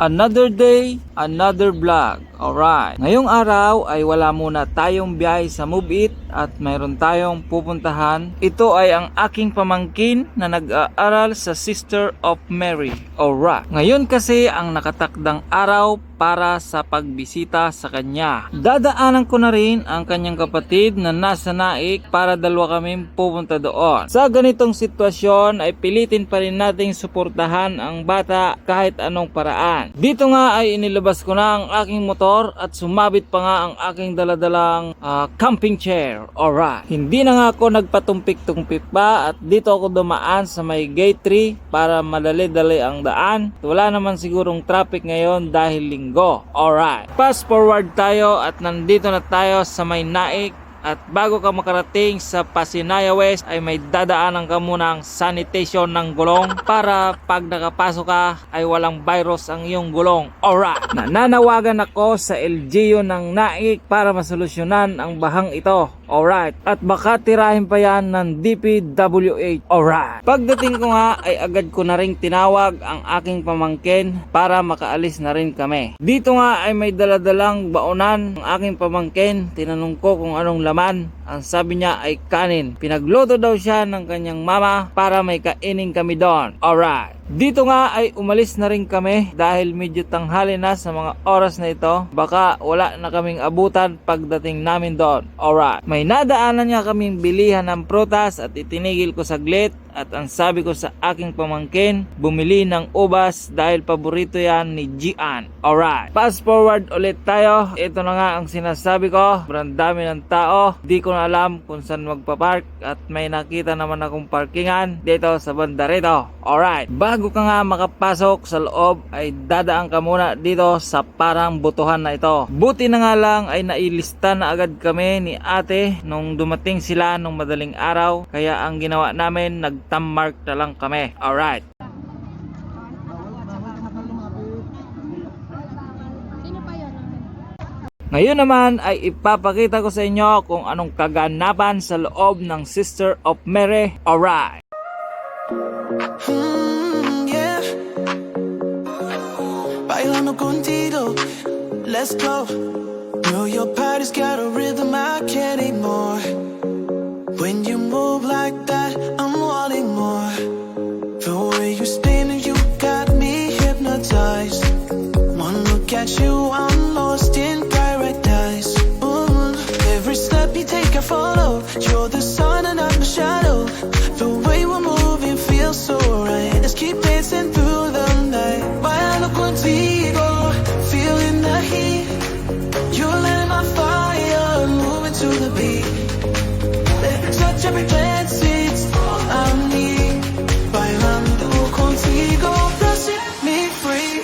Another day, another vlog. Alright. Ngayong araw ay wala muna tayong biyahe sa Move It at mayroon tayong pupuntahan. Ito ay ang aking pamangkin na nag-aaral sa Sister of Mary. Alright. Ngayon kasi ang nakatakdang araw para sa pagbisita sa kanya. Dadaanan ko na rin ang kanyang kapatid na nasa Naik para dalawa kaming pupunta doon. Sa ganitong sitwasyon ay pilitin pa rin nating suportahan ang bata kahit anong paraan. Dito nga ay inilabas ko na ang aking motor at sumabit pa nga ang aking daladalang camping chair. Alright. Hindi na nga ako nagpatumpik-tumpik pa at dito ako dumaan sa may gate 3 para madali-dali ang daan. Wala naman sigurong traffic ngayon dahil linggo. Alright. Fast forward tayo at nandito na tayo sa may Naik. At bago ka makarating sa Pasinaya West ay may dadaanan ka munang sanitation ng gulong para pag nakapasok ka ay walang virus ang iyong gulong. Alright! Nananawagan ako sa LGU ng Naik para masolusyonan ang bahang ito. Alright! At baka tirahin pa yan ng DPWH. Alright! Pagdating ko nga ay agad ko na ring tinawag ang aking pamangkin para makaalis na rin kami. Dito nga ay may daladalang baonan ang aking pamangkin. Tinanong ko kung anong laman. Ang sabi niya ay kanin. Pinagluto daw siya ng kanyang mama para may kainin kami doon. Alright. Dito nga ay umalis na rin kami dahil medyo tanghali na sa mga oras na ito. Baka wala na kaming abutan pagdating namin doon. Alright. May nadaanan niya kaming bilihan ng prutas at itinigil ko saglit. At ang sabi ko sa aking pamangkin, bumili ng ubas dahil paborito yan ni Gian. Alright. Fast forward ulit tayo. Ito na nga ang sinasabi ko. Sobrang dami ng tao. Di ko na alam kung saan magpapark. At may nakita naman akong parkingan dito sa banda rito. Alright. Bago ka nga makapasok sa loob ay dadaan ka muna dito sa parang butuhan na ito. Buti na nga lang ay nailista na agad kami ni ate nung dumating sila nung madaling araw. Kaya ang ginawa namin, nag-thumb na lang kami. Alright. Ngayon naman ay ipapakita ko sa inyo kung anong kaganapan sa loob ng Sister of Mary. Alright. Yeah. Bailando contigo, let's go. Know your body's got a rhythm I can't ignore. When you move like that, I'm wanting more. The way you spin and you got me hypnotized. One look at you, I'm lost in paradise. Every step you take, I follow. You're the sun and I'm the shadow. The way we're moving feels so right. Let's keep dancing through the night. Bailando contigo, feeling the heat. You're letting my fire, moving to the beat. Every touch, every glance, it's all I need. Bailando contigo, set me free.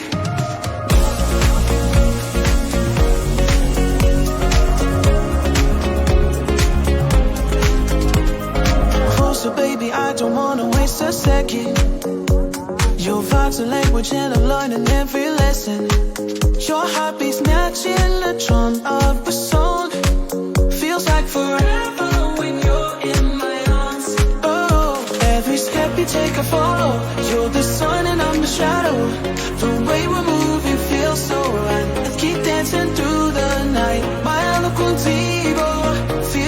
So baby, I don't wanna waste a second. Your vibes are language and I'm learning every lesson. Your heartbeat's matching the drum of a song. Feels like forever when you're in my arms. Oh, every step you take I follow. You're the sun and I'm the shadow. The